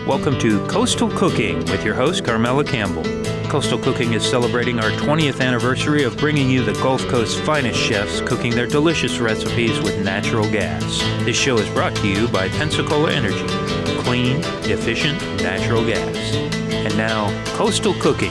Welcome to Coastal Cooking with your host, Carmela Campbell. Coastal Cooking is celebrating our 20th anniversary of bringing you the Gulf Coast's finest chefs cooking their delicious recipes with natural gas. This show is brought to you by Pensacola Energy, clean, efficient, natural gas. And now, Coastal Cooking.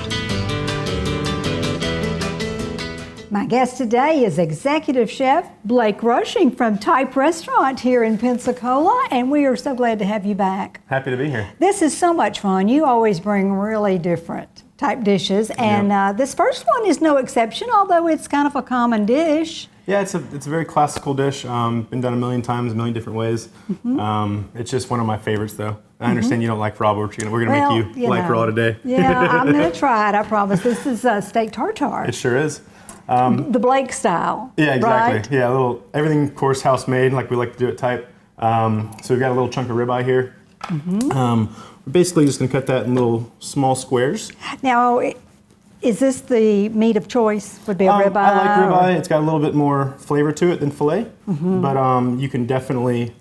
My guest today is Executive Chef Blake Rushing from Type Restaurant here in Pensacola, and we are so glad to have you back. Happy to be here. This is so much fun. You always bring really different type dishes, and this first one is no exception, although it's kind of a common dish. Yeah, it's a very classical dish. Been done a million times, a million different ways. It's just one of my favorites, though. I understand you don't like raw, but we're gonna make you like raw today. Yeah, I'm gonna try it. I promise. This is steak tartare. It sure is. The Blake style. Yeah, exactly. Right? Yeah, everything, of course, house made, like we like to do at Type. So we've got a little chunk of ribeye here. We're basically just gonna cut that in little small squares. Now, is this the meat of choice? Would be a ribeye? I like ribeye. It's got a little bit more flavor to it than filet, but you can definitely,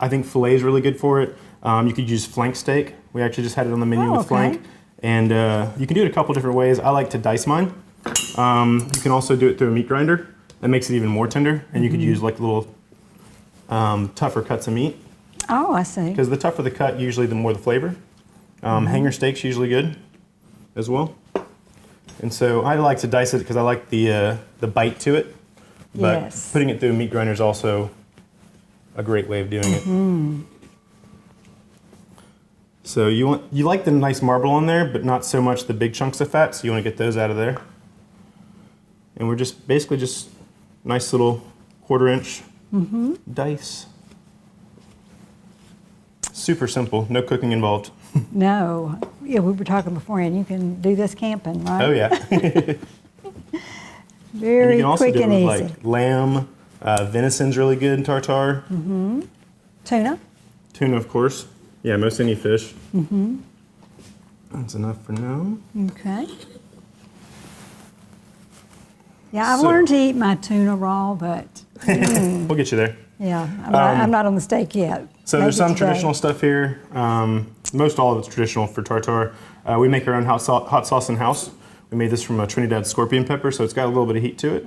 I think filet is really good for it. You could use flank steak. We actually just had it on the menu with flank. And you can do it a couple different ways. I like to dice mine. You can also do it through a meat grinder. That makes it even more tender, and you could use like little tougher cuts of meat. Oh, I see. Because the tougher the cut, usually the more the flavor. Hanger steak's usually good as well. And so I like to dice it because I like the bite to it. But putting it through a meat grinder is also a great way of doing it. So you like the nice marble on there, but not so much the big chunks of fat. So you want to get those out of there. And we're just basically just nice little 1/4 inch dice. Super simple, no cooking involved. No. Yeah, we were talking beforehand. You can do this camping, right? Oh, yeah. Very and you can also quick do and it easy. with like lamb, venison's really good in tartare. Tuna? Tuna, of course. Yeah, most any fish. That's enough for now. Okay. Yeah, I've learned to eat my tuna raw, but We'll get you there. yeah, I'm not on the steak yet. So Maybe there's some today. traditional stuff here. Most all of it's traditional for tartare. We make our own hot sauce in-house. We made this from a Trinidad scorpion pepper, so it's got a little bit of heat to it.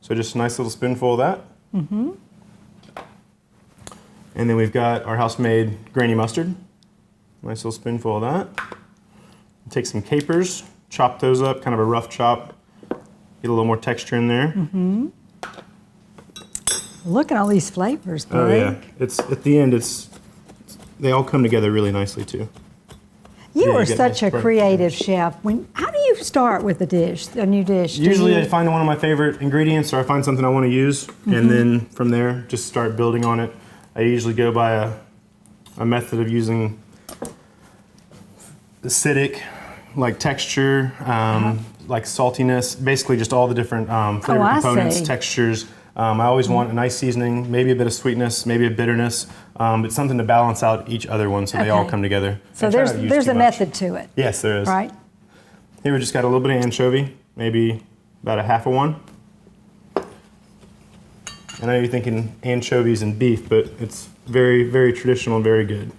So just a nice little spoonful of that. And then we've got our house-made granny mustard. Nice little spoonful of that. Take some capers, chop those up, kind of a rough chop. Get a little more texture in there. Look at all these flavors, Blake. Oh yeah, it's at the end. They all come together really nicely too. You are such a creative chef. How do you start with a new dish? Usually I find one of my favorite ingredients, or I find something I want to use, and then from there just start building on it. I usually go by a method of using acidic, like texture, like saltiness, basically just all the different flavor components, textures. I always want a nice seasoning, maybe a bit of sweetness, maybe a bitterness, but something to balance out each other one so they all come together. So there's a method to it. Yes, there is. Right. Here we just got a little bit of anchovy, maybe about a half of one. I know you're thinking anchovies and beef, but it's very, very traditional and very good.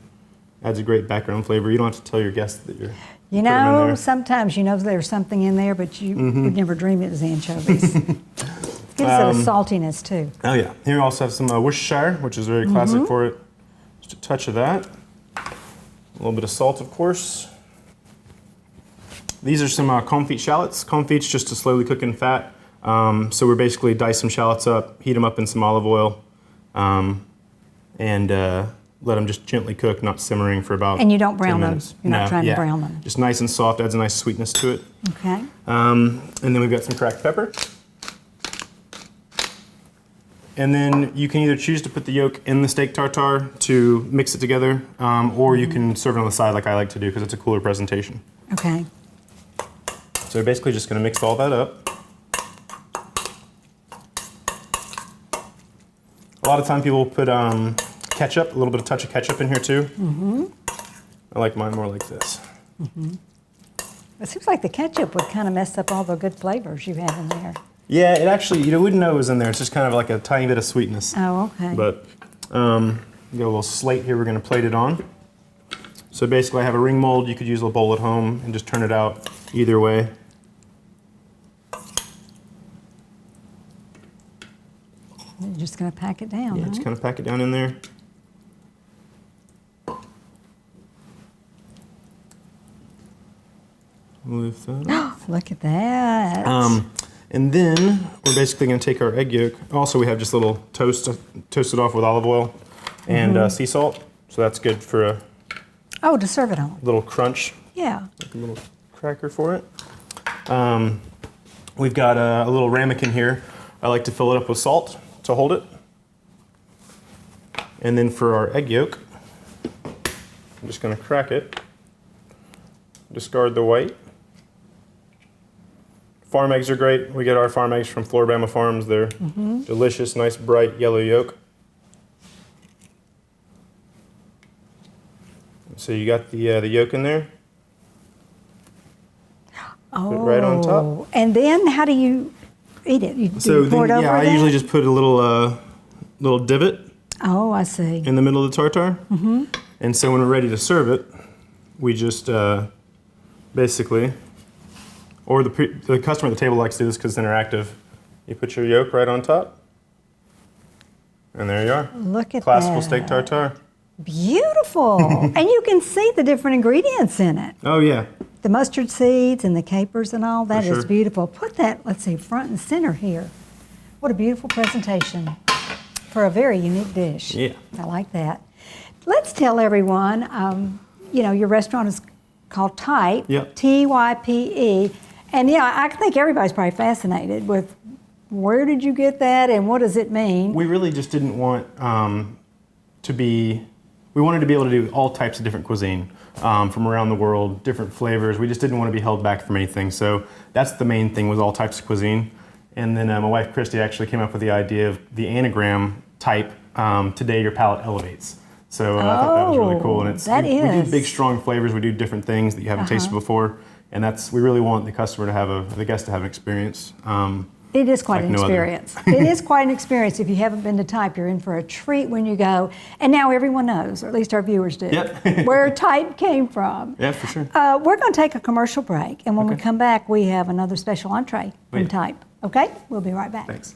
Adds a great background flavor. You don't have to tell your guests that you're You know, sometimes you know there's something in there, but you would never dream it was anchovies. Gives it a saltiness too. Oh yeah. Here we also have some Worcestershire, which is very classic for it. Just a touch of that. A little bit of salt, of course. These are some confit shallots. Confit's just to slowly cook in fat. So we're basically dice some shallots up, heat them up in some olive oil, and let them just gently cook, not simmering for about 10 minutes. And you don't brown them? You're not trying to brown them? Just nice and soft, adds a nice sweetness to it. Okay. And then we've got some cracked pepper. And then you can either choose to put the yolk in the steak tartare to mix it together, or you can serve it on the side like I like to do because it's a cooler presentation. Okay. So we're basically just going to mix all that up. A lot of time people put ketchup, a little bit of touch of ketchup in here too. I like mine more like this. It seems like the ketchup would kind of mess up all the good flavors you have in there. Yeah, it actually, you wouldn't know it was in there. It's just kind of like a tiny bit of sweetness. Oh, okay. But we got a little slate here we're going to plate it on. So basically I have a ring mold. You could use a bowl at home and just turn it out either way. You're just going to pack it down, Yeah, huh? just kind of pack it down in there. Lift that up. Look at that. And then we're basically going to take our egg yolk. Also, we have just a little toast off with olive oil and sea salt. So that's good for a Oh, to serve it on. little crunch, Yeah. like a little cracker for it. We've got a little ramekin here. I like to fill it up with salt to hold it. And then for our egg yolk, I'm just going to crack it. Discard the white. Farm eggs are great. We get our farm eggs from Floribama Farms. They're delicious, nice bright yellow yolk. So you got the yolk in there. Oh. Put it right on top. And then how do you eat it? You, do So you pour then, it over I that? usually just put a little divot Oh, I see. in the middle of the tartar. And so when we're ready to serve it, we just basically, or the customer at the table likes to do this because it's interactive. You put your yolk right on top, and there you are. Look at Classical that. steak tartare. Beautiful. And you can see the different ingredients in it. Oh yeah. The mustard seeds and the capers and all. That is sure. beautiful. Put that, let's see, front and center here. What a beautiful presentation for a very unique dish. Yeah. I like that. Let's tell everyone, your restaurant is called Type, Yep. Type. And I think everybody's probably fascinated with where did you get that and what does it mean? We really just didn't want we wanted to be able to do all types of different cuisine from around the world, different flavors. We just didn't want to be held back from anything. So that's the main thing, was all types of cuisine. And then my wife Christy actually came up with the idea of the anagram Type, today your palate elevates. So I thought that was really cool. And we do big, strong flavors. We do different things that you haven't tasted before. And we really want the customer to have the guest to have an experience. It is quite like an no other. experience. It is quite an experience. If you haven't been to Type, you're in for a treat when you go. And now everyone knows, or at least our viewers do, Yep. where Type came from. Yeah, for sure. We're going to take a commercial break. And when we come back, we have another special entree from Yeah. Type. Okay? We'll be right back. Thanks.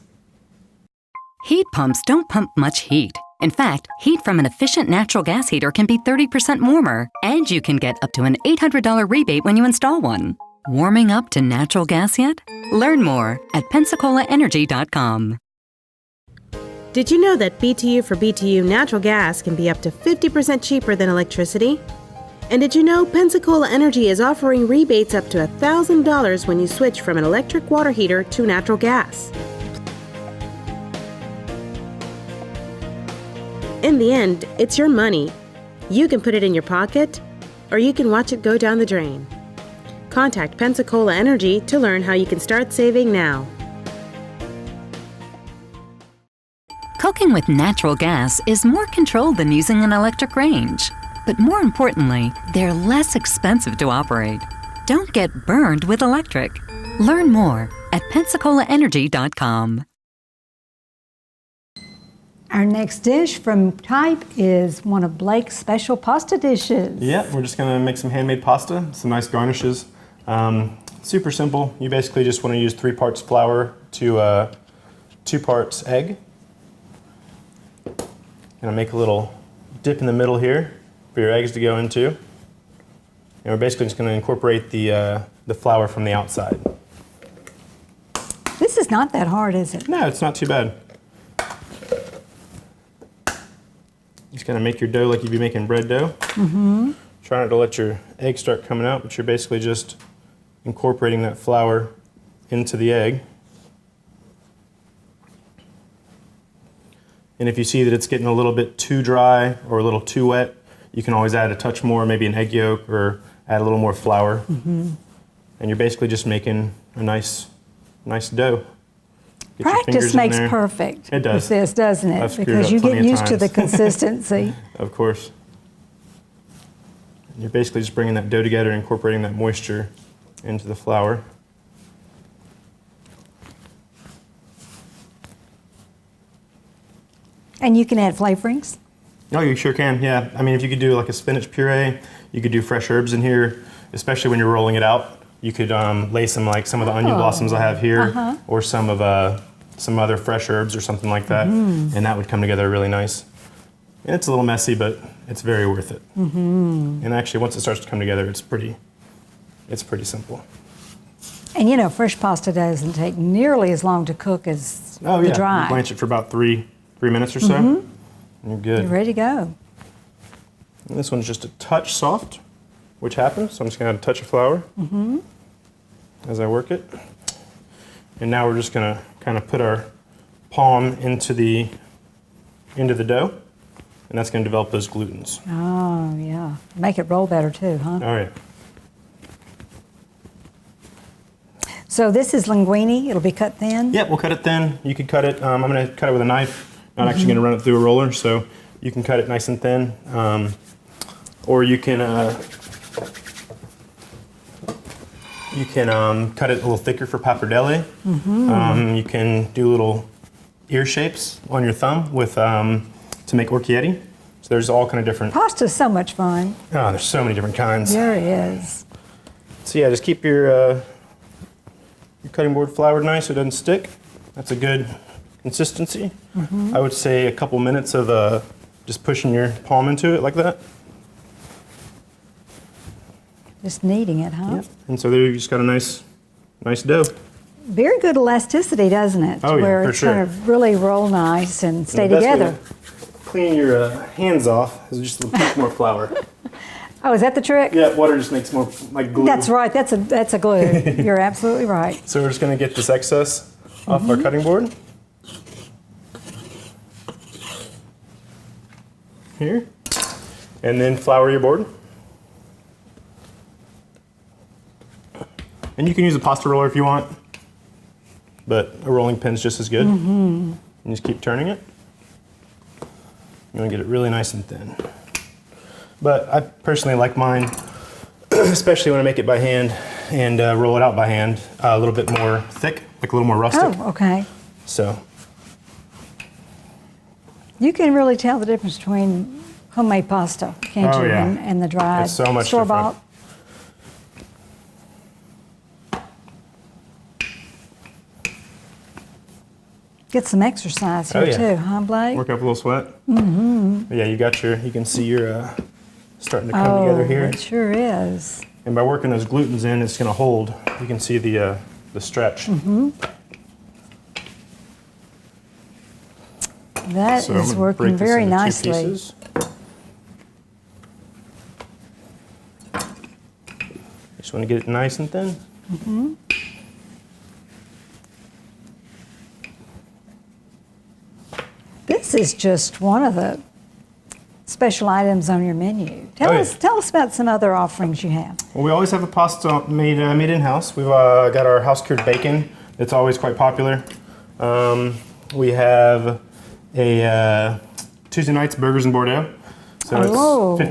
Heat pumps don't pump much heat. In fact, heat from an efficient natural gas heater can be 30% warmer, and you can get up to an $800 rebate when you install one. Warming up to natural gas yet? Learn more at PensacolaEnergy.com. Did you know that BTU for BTU natural gas can be up to 50% cheaper than electricity? And did you know Pensacola Energy is offering rebates up to $1,000 when you switch from an electric water heater to natural gas? In the end, it's your money. You can put it in your pocket, or you can watch it go down the drain. Contact Pensacola Energy to learn how you can start saving now. Cooking with natural gas is more controlled than using an electric range. But more importantly, they're less expensive to operate. Don't get burned with electric. Learn more at PensacolaEnergy.com. Our next dish from Type is one of Blake's special pasta dishes. Yeah, we're just gonna make some handmade pasta, some nice garnishes. Super simple. You basically just want to use 3 parts flour to 2 parts egg. Gonna make a little dip in the middle here for your eggs to go into. And we're basically just gonna incorporate the flour from the outside. This is not that hard, is it? No, it's not too bad. Just gonna make your dough like you'd be making bread dough. Try not to let your egg start coming out, but you're basically just incorporating that flour into the egg. And if you see that it's getting a little bit too dry or a little too wet, you can always add a touch more, maybe an egg yolk, or add a little more flour. And you're basically just making a nice dough. Get your fingers Practice in makes there. perfect. It does. With this, doesn't it? I've screwed Because up you plenty get of used to the times. consistency. Of course. You're basically just bringing that dough together and incorporating that moisture into the flour. And you can add flavorings. Oh, you sure can, yeah. I mean, if you could do like a spinach puree, you could do fresh herbs in here, especially when you're rolling it out. You could lay some of the onion blossoms I have here, or some other fresh herbs or something like that, and that would come together really nice. And it's a little messy, but it's very worth it. And actually, once it starts to come together, it's pretty simple. And you know, fresh pasta doesn't take nearly as long to cook as the dry. You blanch it for about three minutes or so, and you're good. You're ready to go. And this one's just a touch soft, which happens, so I'm just gonna add a touch of flour as I work it. And now we're just gonna kind of put our palm into the dough, and that's gonna develop those glutens. Oh, yeah. Make it roll better too, huh? All right. So this is linguine. It'll be cut thin? Yeah, we'll cut it thin. You could cut it, I'm gonna cut it with a knife. Not actually gonna run it through a roller, so you can cut it nice and thin. Or you can cut it a little thicker for pappardelle. You can do little ear shapes on your thumb with to make orecchiette. So there's all kind of different. Pasta's so much fun. Oh, there's so many different kinds. There it is. So yeah, just keep your cutting board floured nice so it doesn't stick. That's a good consistency. I would say a couple minutes of just pushing your palm into it like that. Just kneading it, huh? Yep. And so there you just got a nice dough. Very good elasticity, doesn't it? Oh, yeah, where for it's sure. kind of really roll nice and stay And the best way together. to clean your hands off is just a little bit more flour. Oh, is that the trick? Yeah, water just makes more like glue. That's right. That's a glue. You're absolutely right. So we're just going to get this excess off our cutting board. Here. And then flour your board. And you can use a pasta roller if you want, but a rolling pin's just as good. And just keep turning it. You want to get it really nice and thin. But I personally like mine, especially when I make it by hand and roll it out by hand, a little bit more thick, like a little more rustic. Oh, okay. So, You can really tell the difference between homemade pasta, can't Oh, you, yeah. and the dried It's so much store-bought. Get some exercise here Oh, yeah. too, huh, Blake? work up a little sweat. Yeah, you can see your starting to come together here. It sure is. And by working those glutens in, it's going to hold. You can see the stretch. That So I'm is gonna working break this very into two nicely. pieces. Just want to get it nice and thin. This is just one of the special items on your menu. Tell yeah. us about some other offerings you have. Well, we always have a pasta made in-house. We've got our house-cured bacon. It's always quite popular. We have a Tuesday nights burgers and Bordeaux. So it's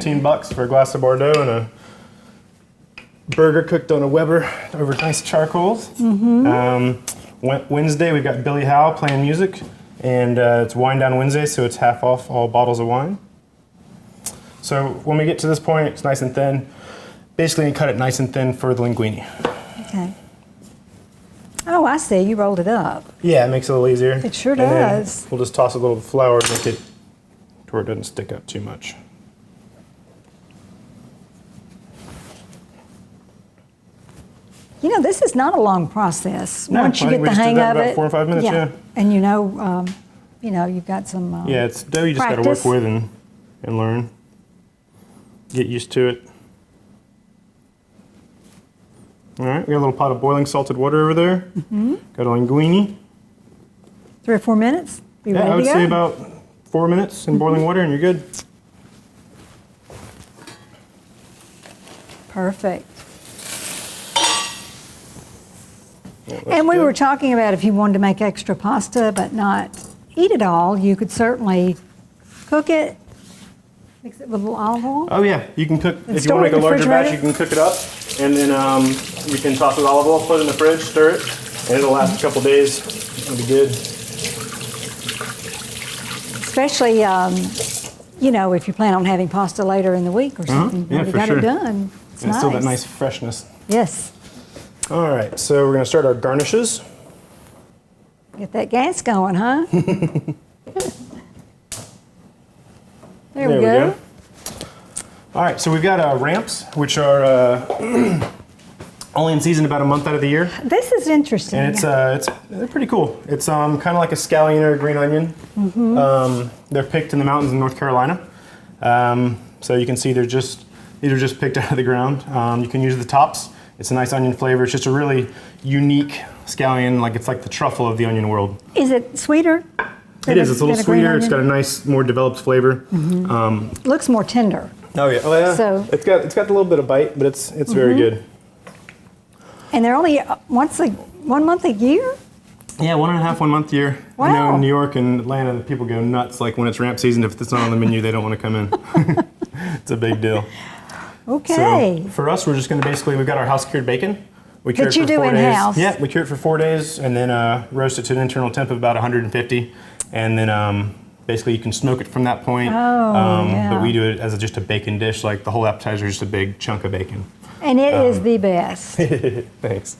$15 for a glass of Bordeaux and a burger cooked on a Weber over nice charcoals. Wednesday we've got Billy Howe playing music, and it's Wine Down Wednesday, so it's half off all bottles of wine. So when we get to this point, it's nice and thin. Basically, you cut it nice and thin for the linguine. Okay. Oh, I see. You rolled it up. Yeah, it makes it a little easier. It sure And then does. we'll just toss a little flour to make it to where it doesn't stick up too much. You know, this is not a long process. No, Once you I get think we the just did hang that of about it. 4 or 5 minutes, yeah. And you've got some. Yeah, it's dough you just got to work practice. with and learn. Get used to it. All right, we got a little pot of boiling salted water over there. Got a linguine. 3 or 4 minutes. Be ready Yeah, I would to go. say about 4 minutes in boiling water and you're good. Perfect. Yeah, that's And we good. were talking about if you wanted to make extra pasta but not eat it all, you could certainly cook it, mix it with a little olive oil. Oh yeah, you can cook, And if you want to store it make a in the larger batch, refrigerator? you can cook it up, and then you can toss it with olive oil, put it in the fridge, stir it, and it'll last a couple days. It'll be good. Especially you know, if you plan on having pasta later in the week or something, Yeah, you for got sure. it done. It's And nice. still that nice freshness. Yes. All right, so we're gonna start our garnishes. Get that gas going, huh? There we go. All right, so we've got ramps, which are only in season about a month out of the year. This is interesting. And they're pretty cool. It's kind of like a scallion or a green onion. They're picked in the mountains in North Carolina. So you can see these are just picked out of the ground. You can use the tops. It's a nice onion flavor. It's just a really unique scallion, it's like the truffle of the onion world. Is it sweeter? It is. It's a little sweeter. It's got a nice, more developed flavor. Looks more tender. Oh yeah. Oh yeah. So it's got a little bit of bite, but it's very good. And they're only 1 month a year? Yeah, 1.5 month year. Wow. I know in New York and Atlanta, people go nuts. Like when it's ramp season, if it's not on the menu, they don't want to come in. It's a big deal. Okay. So for us, we're just going to we've got our house cured bacon. We cure That it you for do 4 days. in-house. Yeah, we cure it for 4 days and then roast it to an internal temp of about 150. And then basically you can smoke it from that point. Yeah. But we do it as just a bacon dish. Like the whole appetizer is just a big chunk of bacon. And it is the best. Thanks.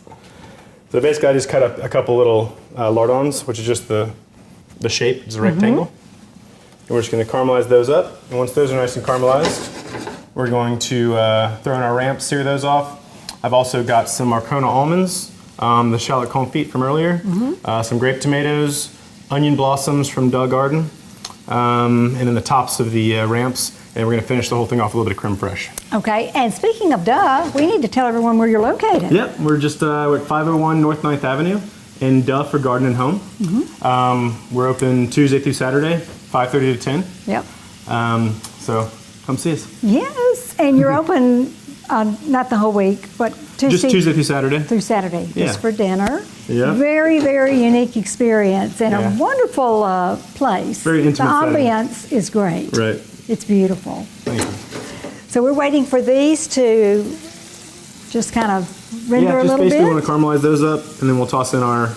So basically I just cut up a couple little lardons, which is just the shape. It's a rectangle. And we're just going to caramelize those up. And once those are nice and caramelized, we're going to throw in our ramps, sear those off. I've also got some Marcona almonds, the shallot confit from earlier, some grape tomatoes, onion blossoms from Doug Garden, and then the tops of the ramps. And we're going to finish the whole thing off with a little bit of creme fraiche. Okay, and speaking of Duh, we need to tell everyone where you're located. Yep, we're just we're at 501 North 9th Avenue in Duh for Garden and Home. We're open Tuesday through Saturday, 5:30 to 10. Yep. So come see us. Yes, and you're open not the whole week, but Just Tuesday through Saturday. Through Saturday, Yeah. just for dinner. Yeah. Very, very unique experience and Yeah. a wonderful place. Very intimate The setting. ambience is great. Right. It's beautiful. Thank you. So we're waiting for these to just kind of render Yeah, a just little basically bit. want to caramelize those up, and then we'll toss in our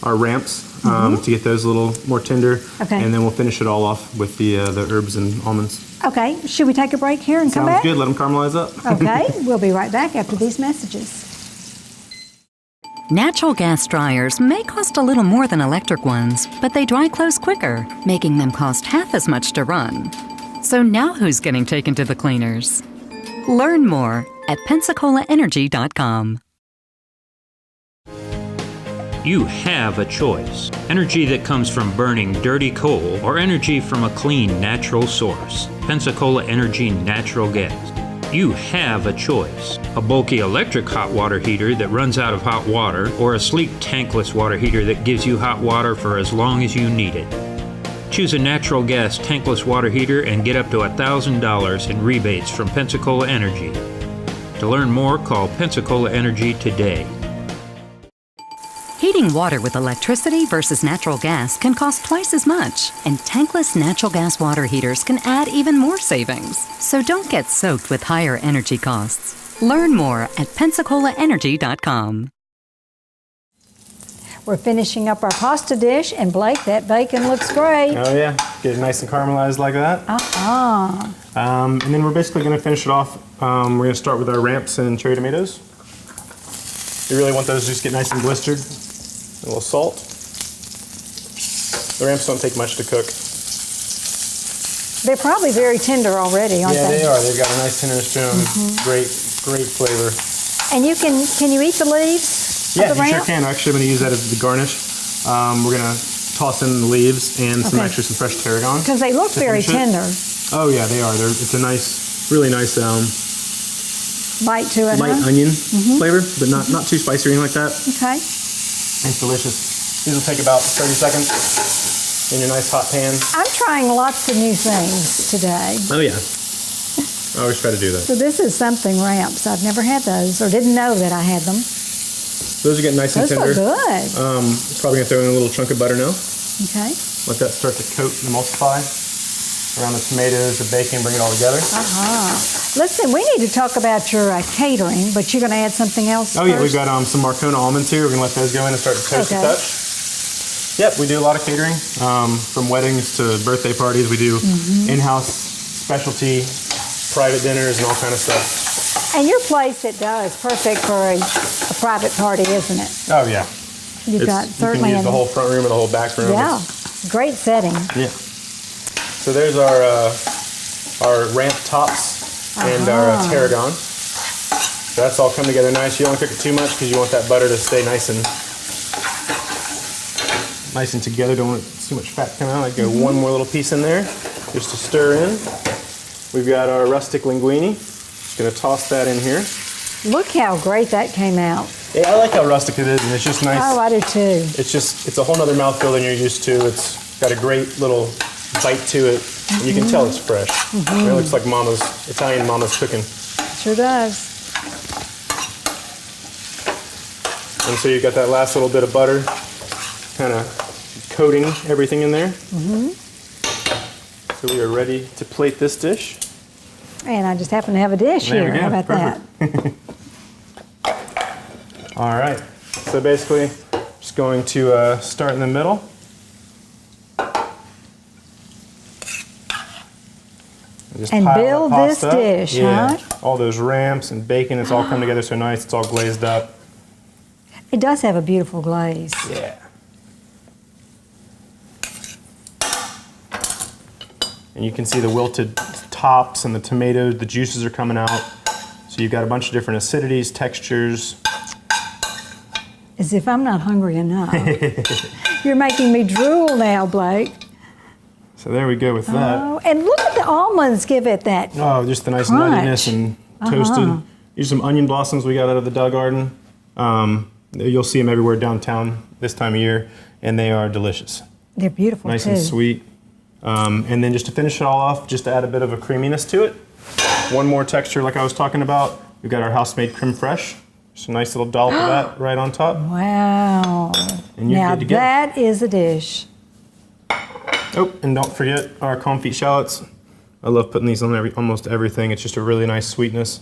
ramps to get those a little more tender. Okay. And then we'll finish it all off with the herbs and almonds. Okay, should we take a break here and come Sounds back? good. Let them caramelize up. Okay, we'll be right back after these messages. Natural gas dryers may cost a little more than electric ones, but they dry clothes quicker, making them cost half as much to run. So now who's getting taken to the cleaners? Learn more at PensacolaEnergy.com. You have a choice. Energy that comes from burning dirty coal or energy from a clean natural source. Pensacola Energy Natural Gas. You have a choice. A bulky electric hot water heater that runs out of hot water, or a sleek tankless water heater that gives you hot water for as long as you need it. Choose a natural gas tankless water heater and get up to $1,000 in rebates from Pensacola Energy. To learn more, call Pensacola Energy today. Heating water with electricity versus natural gas can cost twice as much, and tankless natural gas water heaters can add even more savings. So don't get soaked with higher energy costs. Learn more at PensacolaEnergy.com. We're finishing up our pasta dish, and Blake, that bacon looks great. Oh yeah, get it nice and caramelized like that. And then we're basically going to finish it off. We're going to start with our ramps and cherry tomatoes. You really want those to just get nice and blistered. A little salt. The ramps don't take much to cook. They're probably very tender already, aren't Yeah, they? they are. They've got a nice tenderness to them. Great flavor. And can you eat the leaves Yeah, of the you sure ramp? can. Actually, I'm going to use that as the garnish. We're going to toss in the leaves and some fresh tarragon. Because they look to very finish it. tender. Oh yeah, they are. It's a nice, really nice Bite to it, light huh? onion flavor, but not too spicy or anything like that. Okay. It's delicious. These will take about 30 seconds in your nice hot pan. I'm trying lots of new things today. Oh yeah. I always try to do that. So this is something ramps. I've never had those or didn't know that I had them. Those are getting nice and Those tender. look good. Probably gonna throw in a little chunk of butter now. Okay. Let that start to coat and emulsify around the tomatoes, the bacon, bring it all together. Listen, we need to talk about your catering, but you're going to add something else Oh yeah, first? we've got some Marcona almonds here. We're gonna let those go in and start to toast a touch. Yep, we do a lot of catering, from weddings to birthday parties. We do in-house specialty private dinners and all kind of stuff. And your place, it does. Perfect for a private party, isn't it? Oh yeah. You've got certainly you can use the whole front room and the whole back room. Yeah, great setting. Yeah. So there's our ramp tops and our tarragon. So that's all come together nice. You don't want to cook it too much because you want that butter to stay nice and together. Don't want too much fat coming out. I'd go one more little piece in there just to stir in. We've got our rustic linguini. Just going to toss that in here. Look how great that came out. Yeah, I like how rustic it is, and it's just nice. Oh, I do too. It's a whole nother mouthfeel than you're used to. It's got a great little bite to it. And you can tell it's fresh. It looks like Italian mama's cooking. Sure does. And so you've got that last little bit of butter kind of coating everything in there. So we are ready to plate this dish. And I just happen to have a dish There here. we go. How about Perfect. All right. So basically, just going to start in the middle. And build this dish, huh? All those ramps and bacon, it's all come together so nice. It's all glazed up. It does have a beautiful glaze. Yeah. And you can see the wilted tops and the tomatoes, the juices are coming out. So you've got a bunch of different acidities, textures. As if I'm not hungry enough. You're making me drool now, Blake. So there we go with that. Oh, and look at the almonds give it that. Oh, just the nice crunch. nuttiness and toasted. Here's some onion blossoms we got out of the Dug Garden. You'll see them everywhere downtown this time of year, and they are delicious. They're beautiful Nice too. and sweet. And then just to finish it all off, just to add a bit of a creaminess to it. One more texture like I was talking about. We've got our house-made creme fraiche. Just a nice little dollop of that right on top. Wow. And you're Now good to go. that is a dish. Oh, and don't forget our confit shallots. I love putting these on almost everything. It's just a really nice sweetness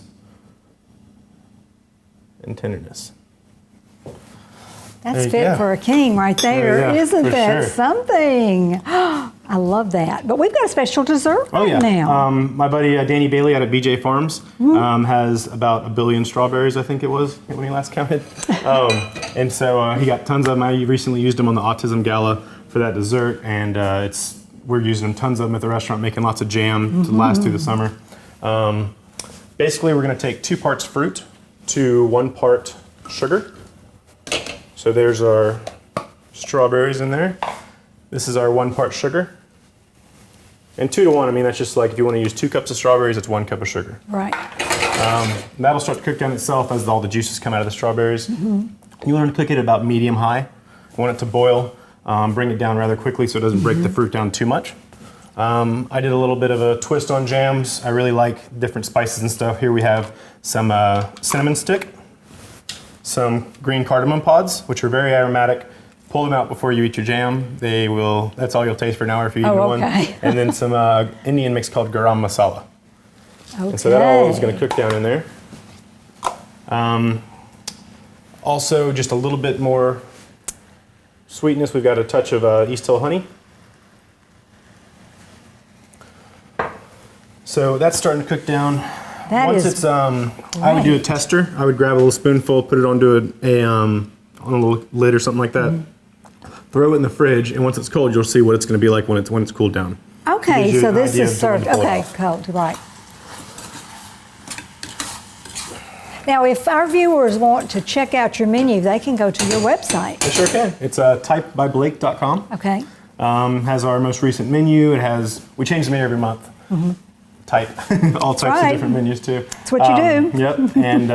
and tenderness. That's There you fit go. for a king right there. Yeah, Isn't for that sure. something? I love that. But we've got a special dessert Oh yeah. now. My buddy Danny Bailey out at BJ Farms has about 1 billion strawberries, I think it was, when he last counted. And so he got tons of them. I recently used them on the Autism Gala for that dessert, and we're using them tons of them at the restaurant, making lots of jam to last through the summer. Basically, we're going to take 2 parts fruit to 1 part sugar. So there's our strawberries in there. This is our 1 part sugar. And 2 to 1, I mean, that's just like if you want to use 2 cups of strawberries, it's 1 cup of sugar. Right. That'll start to cook down itself as all the juices come out of the strawberries. You want to cook it about medium-high. You want it to boil. Bring it down rather quickly so it doesn't break the fruit down too much. I did a little bit of a twist on jams. I really like different spices and stuff. Here we have some cinnamon stick, some green cardamom pods, which are very aromatic. Pull them out before you eat your jam. That's all you'll taste for an hour if you eat one. And then some Indian mix called garam masala. Okay. And so that all is going to cook down in there. Also, just a little bit more sweetness. We've got a touch of East Hill honey. So that's starting to cook down. Once it's, I would do a tester. I would grab a little spoonful, put it onto on a little lid or something like that. Throw it in the fridge, and once it's cold, you'll see what it's going to be like when it's cooled down. Okay, Gives you so an this idea is of when to served. pull it Okay, off. cold, right. Now, if our viewers want to check out your menu, they can go to your website. They sure can. It's typebyblake.com. Okay. Has our most recent menu. We change the menu every month. Type all types right. of different menus too. That's what you do. Yep, and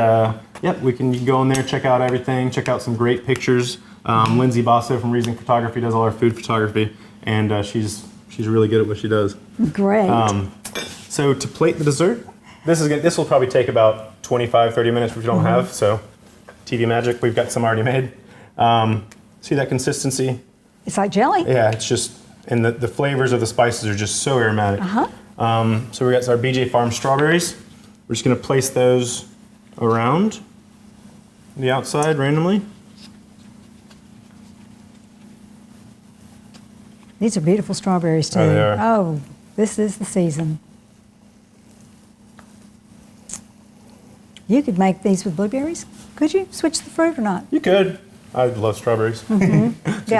you can go in there, check out everything, check out some great pictures. Lindsay Basso from Reasoning Photography does all our food photography, and she's really good at what she does. Great. So to plate the dessert, this will probably take about 25-30 minutes if you don't have. So TV magic, we've got some already made. See that consistency? It's like jelly. Yeah, it's just, and the flavors of the spices are just so aromatic. So we got our BJ Farm strawberries. We're just going to place those around the outside randomly. These are beautiful strawberries too. Oh, they are. Oh, this is the season. You could make these with blueberries. Could you switch the fruit or not? You could. I love strawberries. Yeah,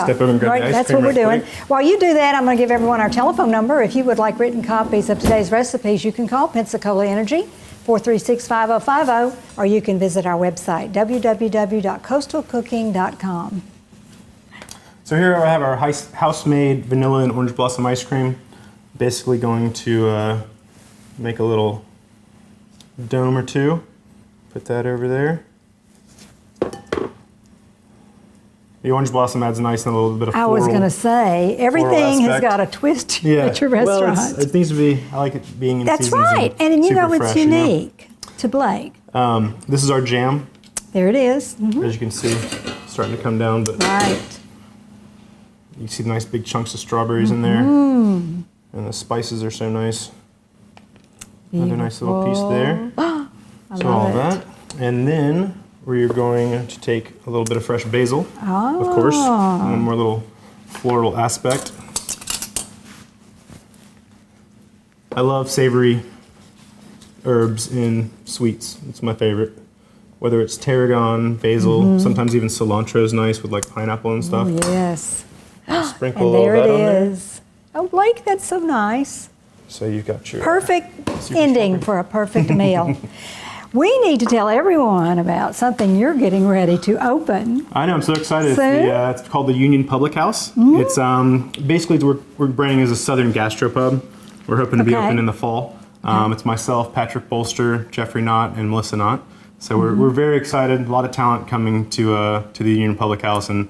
step over and grab right, the ice that's cream what we're right doing. quick. While you do that, I'm going to give everyone our telephone number. If you would like written copies of today's recipes, you can call Pensacola Energy, 436-5050, or you can visit our website, www.coastalcooking.com. So here I have our house-made vanilla and orange blossom ice cream. Basically going to make a little dome or two. Put that over there. The orange blossom adds a nice and a little bit of I floral. was going to say, everything has aspect. got a twist at your restaurant. Well, it needs to be, I like it being in That's seasons right, and you super know it's fresh, unique to Blake. This is our jam, There it is. Mhm. as you can see, starting to come down, but Right. you see the nice big chunks of strawberries in there. And the spices are so nice. Another nice little piece there. So all that. And then we're going to take a little bit of fresh basil, of course. One more little floral aspect. I love savory herbs in sweets. It's my favorite. Whether it's tarragon, basil, sometimes even cilantro is nice with like pineapple and stuff. Oh, yes. Sprinkle And all there that it on there. is. Oh, Blake, that's so nice. So you've got your Perfect ending for a perfect meal. We need to tell everyone about something you're getting ready to open. I know, I'm so excited. Soon? It's called the Union Public House. It's basically we're branding as a Southern gastropub. We're hoping to be Okay. open in the fall. It's myself, Patrick Bolster, Jeffrey Knott, and Melissa Knott. So we're very excited. A lot of talent coming to the Union Public House, and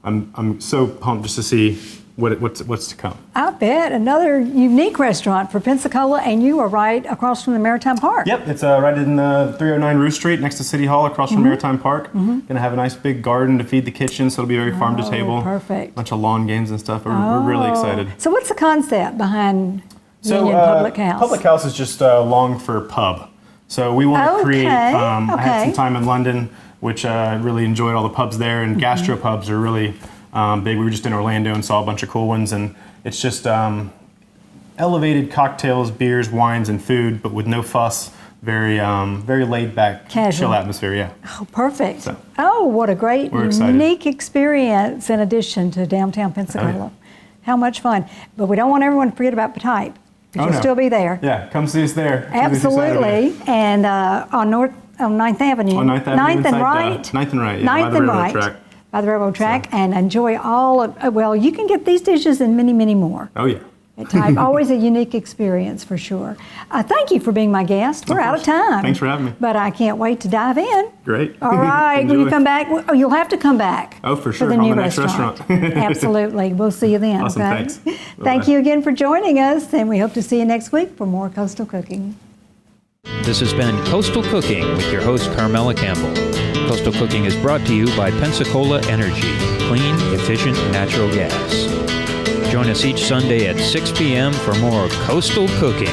I'm so pumped just to see what's to come. I bet. Another unique restaurant for Pensacola, and you are right across from the Maritime Park. Yep, it's right in 309 Roof Street, next to City Hall, across from Maritime Park. Gonna have a nice big garden to feed the kitchen, so it'll be very farm to table. Perfect. Bunch of lawn games and stuff. We're really excited. So what's the concept behind So, Union Public House? Public House is just long for pub. So we want to Okay, create. I had okay. some time in London, which I really enjoyed all the pubs there, and gastropubs are really big. We were just in Orlando and saw a bunch of cool ones, and it's just elevated cocktails, beers, wines, and food, but with no fuss. Very laid back, Casual. chill atmosphere. Yeah. Oh, perfect. So, Oh, what a great, we're excited. unique experience in addition to downtown Pensacola. Oh, yeah. How much fun. But we don't want everyone to forget about Type, because Oh, you'll no. still be there. Yeah, come see us there. Tuesday, Saturday. Absolutely. And on 9th Avenue. On 9th Avenue, 9th and inside, right. 9th and right, yeah, by 9th the and railroad right. track. By the railroad track, and enjoy all of, well, you can get these dishes and many, many more Oh yeah. at Type. Always a unique experience for sure. Thank you for being my guest. We're out of course. time. Thanks for having me. But I can't wait to dive in. Great. All right. Will you Enjoy. come back? Oh, you'll have to come back. Oh, for sure. the On new the next restaurant. Absolutely. We'll see you then. Awesome, okay? thanks. Thank Bye-bye. you again for joining us, and we hope to see you next week for more Coastal Cooking. This has been Coastal Cooking with your host, Carmela Campbell. Coastal Cooking is brought to you by Pensacola Energy, clean, efficient natural gas. Join us each Sunday at 6 p.m. for more Coastal Cooking.